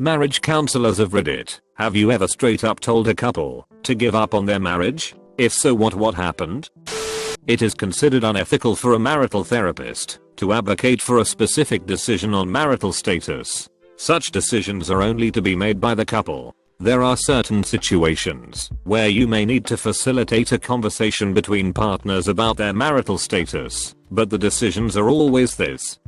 Marriage counselors of Reddit, have you ever straight up told a couple to give up on their marriage? If so, what happened? It is considered unethical for a marital therapist to advocate for a specific decision on marital status. Such decisions are only to be made by the couple. There are certain situations where you may need to facilitate a conversation between partners about their marital status, but the decisions are always this.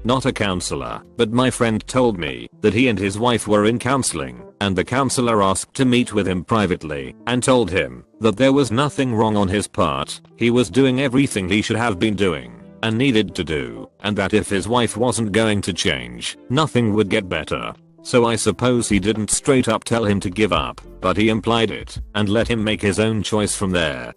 Not a counselor, but my friend told me that he and his wife were in counseling, and the counselor asked to meet with him privately and told him that there was nothing wrong on his part. He was doing everything he should have been doing and needed to do, and that if his wife wasn't going to change, nothing would get better. So I suppose he didn't straight up tell him to give up, but he implied it and let him make his own choice from there.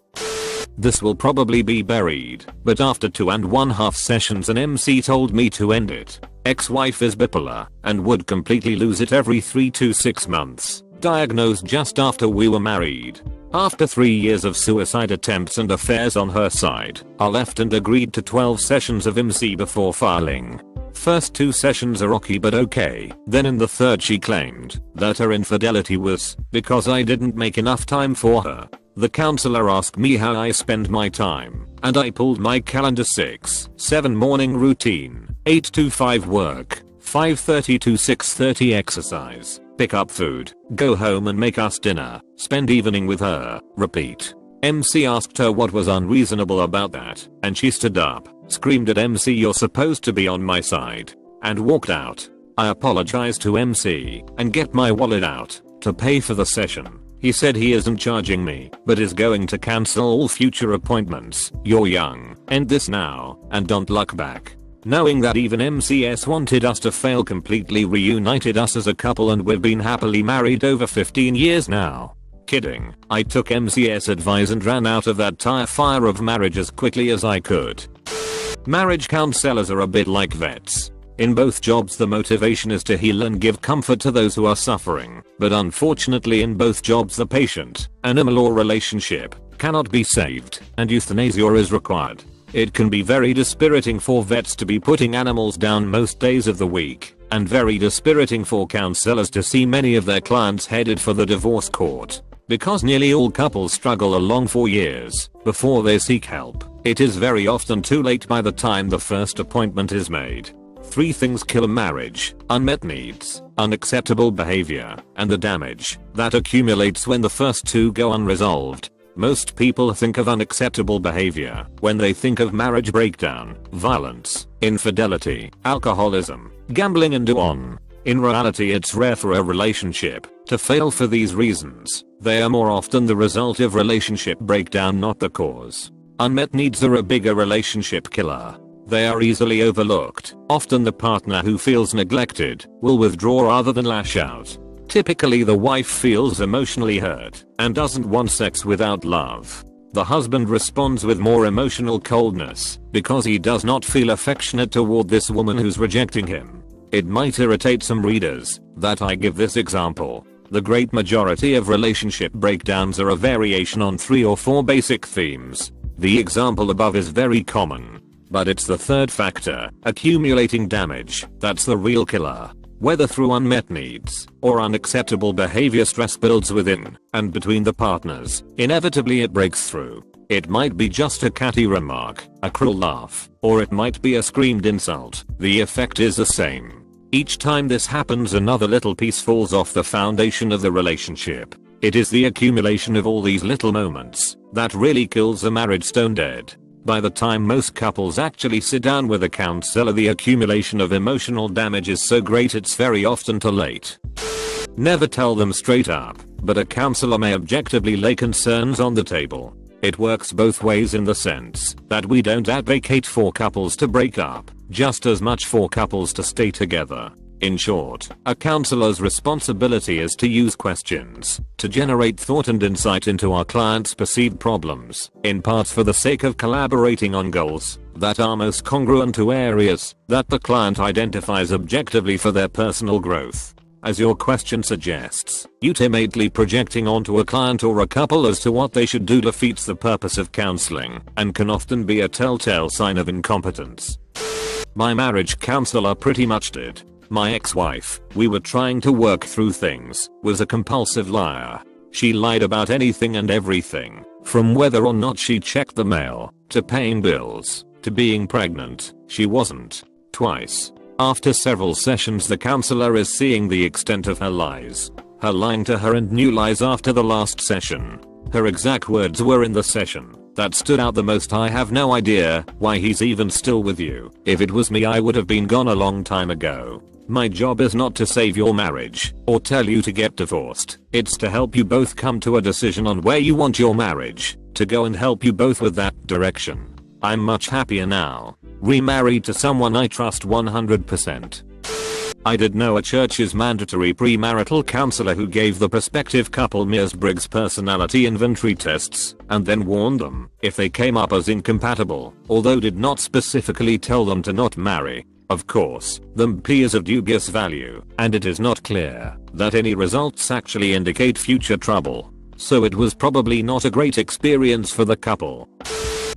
This will probably be buried, but after 2.5 sessions an MC told me to end it. Ex-wife is bipolar and would completely lose it every 3 to 6 months. Diagnosed just after we were married. After 3 years of suicide attempts and affairs on her side, I left and agreed to 12 sessions of MC before filing. First 2 sessions are rocky but okay. Then in the third she claimed that her infidelity was because I didn't make enough time for her. The counselor asked me how I spend my time, and I pulled my calendar: 6-7 morning routine, 8 to 5 work, 5:30 to 6:30 exercise, pick up food, go home and make us dinner, spend evening with her, repeat. MC asked her what was unreasonable about that, and she stood up, screamed at MC, "You're supposed to be on my side," and walked out. I apologized to MC and get my wallet out to pay for the session. He said he isn't charging me, but is going to cancel all future appointments. "You're young, end this now, and don't look back." Knowing that even MCS wanted us to fail completely reunited us as a couple, and we've been happily married over 15 years now. Kidding, I took MCS advice and ran out of that tire fire of marriage as quickly as I could. Marriage counselors are a bit like vets. In both jobs the motivation is to heal and give comfort to those who are suffering, but unfortunately in both jobs the patient, animal or relationship, cannot be saved, and euthanasia is required. It can be very dispiriting for vets to be putting animals down most days of the week, and very dispiriting for counselors to see many of their clients headed for the divorce court. Because nearly all couples struggle along for years before they seek help, it is very often too late by the time the first appointment is made. 3 things kill a marriage: unmet needs, unacceptable behavior, and the damage that accumulates when the first 2 go unresolved. Most people think of unacceptable behavior when they think of marriage breakdown, violence, infidelity, alcoholism, gambling and so on. In reality it's rare for a relationship to fail for these reasons. They are more often the result of relationship breakdown, not the cause. Unmet needs are a bigger relationship killer. They are easily overlooked. Often the partner who feels neglected will withdraw rather than lash out. Typically the wife feels emotionally hurt and doesn't want sex without love. The husband responds with more emotional coldness because he does not feel affectionate toward this woman who's rejecting him. It might irritate some readers that I give this example. The great majority of relationship breakdowns are a variation on 3 or 4 basic themes. The example above is very common. But it's the third factor, accumulating damage, that's the real killer. Whether through unmet needs or unacceptable behavior, stress builds within and between the partners. Inevitably it breaks through. It might be just a catty remark, a cruel laugh, or it might be a screamed insult. The effect is the same. Each time this happens another little piece falls off the foundation of the relationship. It is the accumulation of all these little moments that really kills a marriage stone dead. By the time most couples actually sit down with a counselor, the accumulation of emotional damage is so great it's very often too late. Never tell them straight up, but a counselor may objectively lay concerns on the table. It works both ways in the sense that we don't advocate for couples to break up, just as much for couples to stay together. In short, a counselor's responsibility is to use questions to generate thought and insight into our client's perceived problems, in part for the sake of collaborating on goals that are most congruent to areas that the client identifies objectively for their personal growth. As your question suggests, ultimately projecting onto a client or a couple as to what they should do defeats the purpose of counseling and can often be a telltale sign of incompetence. My marriage counselor pretty much did My ex-wife, we were trying to work through things, was a compulsive liar. She lied about anything and everything, from whether or not she checked the mail, to paying bills, to being pregnant. She wasn't. Twice. After several sessions, the counselor is seeing the extent of her lies. Her lying to her and new lies after the last session. Her exact words were in the session that stood out the most: I have no idea why he's even still with you. If it was me, I would have been gone a long time ago. My job is not to save your marriage or tell you to get divorced. It's to help you both come to a decision on where you want your marriage to go and help you both with that direction. I'm much happier now, remarried to someone I trust 100%. I did know a church's mandatory premarital counselor who gave the prospective couple Myers-Briggs personality inventory tests and then warned them if they came up as incompatible, although did not specifically tell them to not marry. Of course, the MP is of dubious value, and it is not clear that any results actually indicate future trouble. So it was probably not a great experience for the couple.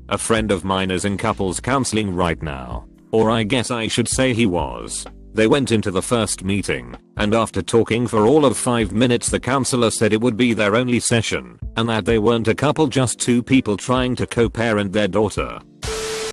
A friend of mine is in couples counseling right now. Or I guess I should say he was. They went into the first meeting, and after talking for all of 5 minutes, the counselor said it would be their only session, and that they weren't a couple, just two people trying to co-parent their daughter.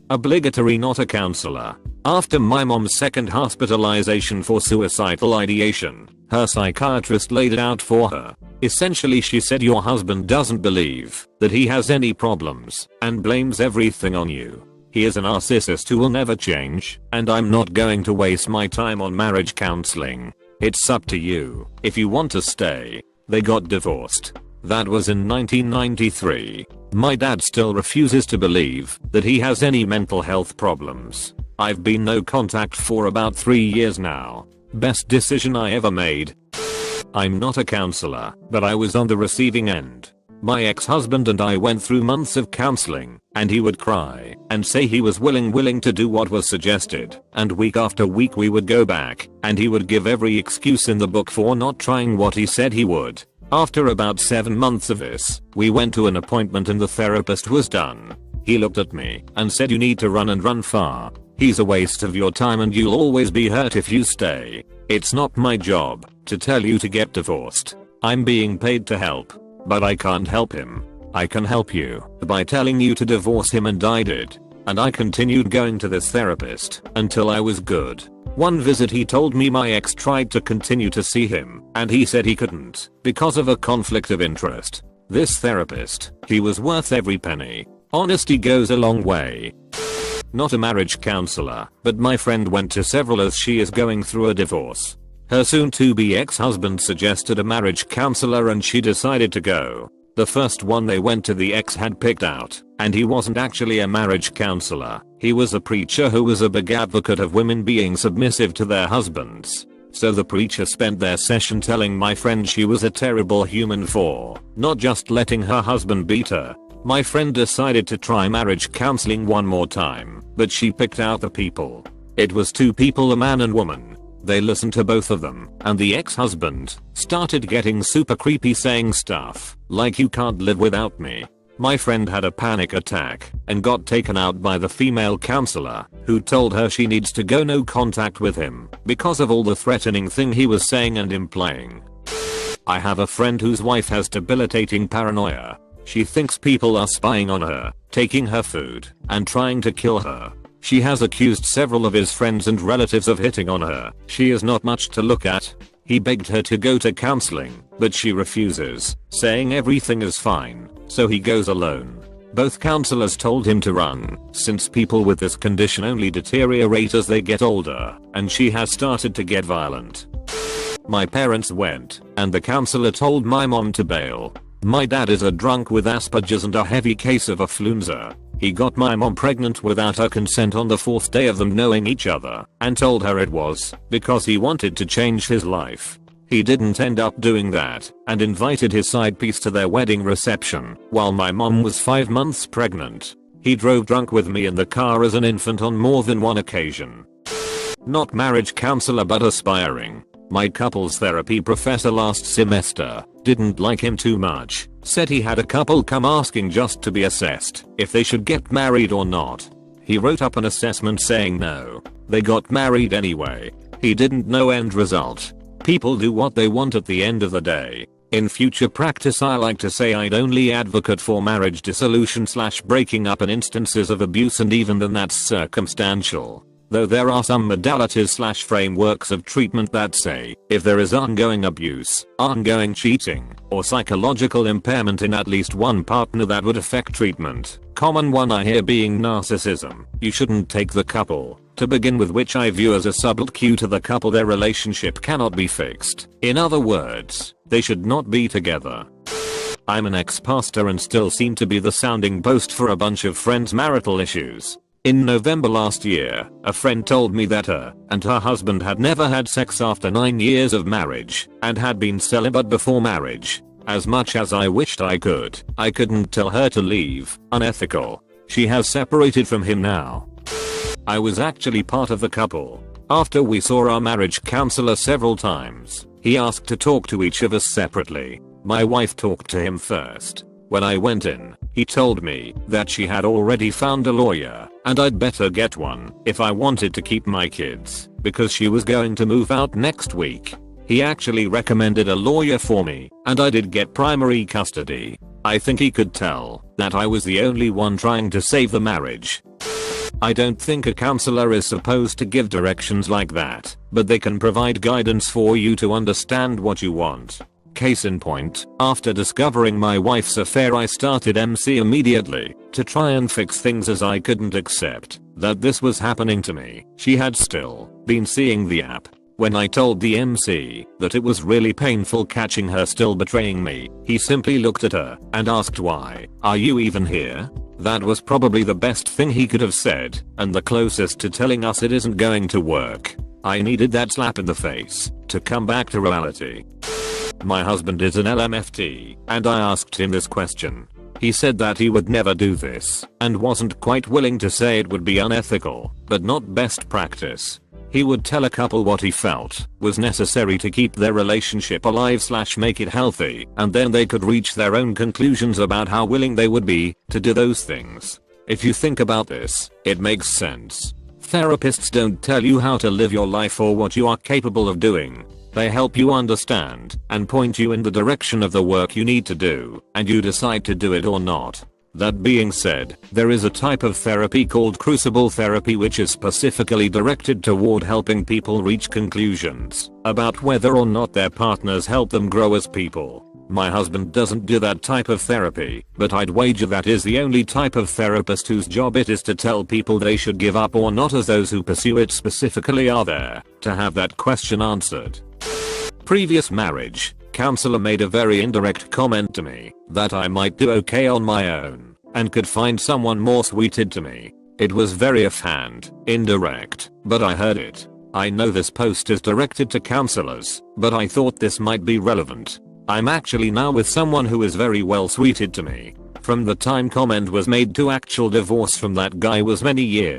Obligatory, not a counselor. After my mom's second hospitalization for suicidal ideation, her psychiatrist laid it out for her. Essentially, she said your husband doesn't believe that he has any problems and blames everything on you. He is a narcissist who will never change, and I'm not going to waste my time on marriage counseling. It's up to you if you want to stay. They got divorced. That was in 1993. My dad still refuses to believe that he has any mental health problems. I've been no contact for about 3 years now. Best decision I ever made. I'm not a counselor, but I was on the receiving end. My ex-husband and I went through months of counseling, and he would cry and say he was willing to do what was suggested, and week after week we would go back, and he would give every excuse in the book for not trying what he said he would. After about 7 months of this, we went to an appointment and the therapist was done. He looked at me and said, you need to run and run far. He's a waste of your time and you'll always be hurt if you stay. It's not my job to tell you to get divorced. I'm being paid to help. But I can't help him. I can help you by telling you to divorce him, and I did. And I continued going to this therapist until I was good. One visit he told me my ex tried to continue to see him, and he said he couldn't because of a conflict of interest. This therapist, he was worth every penny. Honesty goes a long way. Not a marriage counselor, but my friend went to several as she is going through a divorce. Her soon-to-be ex-husband suggested a marriage counselor and she decided to go. The first one they went to, the ex had picked out, and he wasn't actually a marriage counselor. He was a preacher who was a big advocate of women being submissive to their husbands. So the preacher spent their session telling my friend she was a terrible human for not just letting her husband beat her. My friend decided to try marriage counseling one more time, but she picked out the people. It was 2 people, a man and woman. They listened to both of them, and the ex-husband started getting super creepy, saying stuff like, you can't live without me. My friend had a panic attack and got taken out by the female counselor, who told her she needs to go no contact with him because of all the threatening thing he was saying and implying. I have a friend whose wife has debilitating paranoia. She thinks people are spying on her, taking her food, and trying to kill her. She has accused several of his friends and relatives of hitting on her. She is not much to look at. He begged her to go to counseling, but she refuses, saying everything is fine, so he goes alone. Both counselors told him to run, since people with this condition only deteriorate as they get older, and she has started to get violent. My parents went, and the counselor told my mom to bail. My dad is a drunk with Asperger's and a heavy case of affluenza. He got my mom pregnant without her consent on the 4th day of them knowing each other, and told her it was because he wanted to change his life. He didn't end up doing that, and invited his side piece to their wedding reception while my mom was 5 months pregnant. He drove drunk with me in the car as an infant on more than one occasion. Not marriage counselor, but aspiring. My couples therapy professor last semester didn't like him too much. Said he had a couple come asking just to be assessed if they should get married or not. He wrote up an assessment saying no. They got married anyway. He didn't know end result. People do what they want at the end of the day. In future practice I like to say I'd only advocate for marriage dissolution / breaking up in instances of abuse, and even then that's circumstantial. Though there are some modalities / frameworks of treatment that say if there is ongoing abuse, ongoing cheating, or psychological impairment in at least one partner that would affect treatment. Common one I hear being narcissism. You shouldn't take the couple to begin with, which I view as a subtle cue to the couple their relationship cannot be fixed. In other words, they should not be together. I'm an ex-pastor and still seem to be the sounding post for a bunch of friends' marital issues. In November last year, a friend told me that her and her husband had never had sex after 9 years of marriage and had been celibate before marriage. As much as I wished I couldn't tell her to leave. Unethical. She has separated from him now. I was actually part of the couple. After we saw our marriage counselor several times, he asked to talk to each of us separately. My wife talked to him first. When I went in, he told me that she had already found a lawyer and I'd better get one if I wanted to keep my kids because she was going to move out next week. He actually recommended a lawyer for me and I did get primary custody. I think he could tell that I was the only one trying to save the marriage. I don't think a counselor is supposed to give directions like that, but they can provide guidance for you to understand what you want. Case in point, after discovering my wife's affair I started MC immediately to try and fix things, as I couldn't accept that this was happening to me. She had still been seeing the app. When I told the MC that it was really painful catching her still betraying me, he simply looked at her and asked, "Why are you even here?" That was probably the best thing he could have said and the closest to telling us it isn't going to work. I needed that slap in the face to come back to reality. My husband is an LMFT, and I asked him this question. He said that he would never do this and wasn't quite willing to say it would be unethical, but not best practice. He would tell a couple what he felt was necessary to keep their relationship alive / make it healthy, and then they could reach their own conclusions about how willing they would be to do those things. If you think about this, it makes sense. Therapists don't tell you how to live your life or what you are capable of doing. They help you understand and point you in the direction of the work you need to do, and you decide to do it or not. That being said, there is a type of therapy called crucible therapy, which is specifically directed toward helping people reach conclusions about whether or not their partners help them grow as people. My husband doesn't do that type of therapy, but I'd wager that is the only type of therapist whose job it is to tell people they should give up or not, as those who pursue it specifically are there to have that question answered. Previous marriage counselor made a very indirect comment to me that I might do okay on my own and could find someone more suited to me. It was very offhand, indirect, but I heard it. I know this post is directed to counselors, but I thought this might be relevant. I'm actually now with someone who is very well suited to me. From the time comment was made to actual divorce from that guy was many years.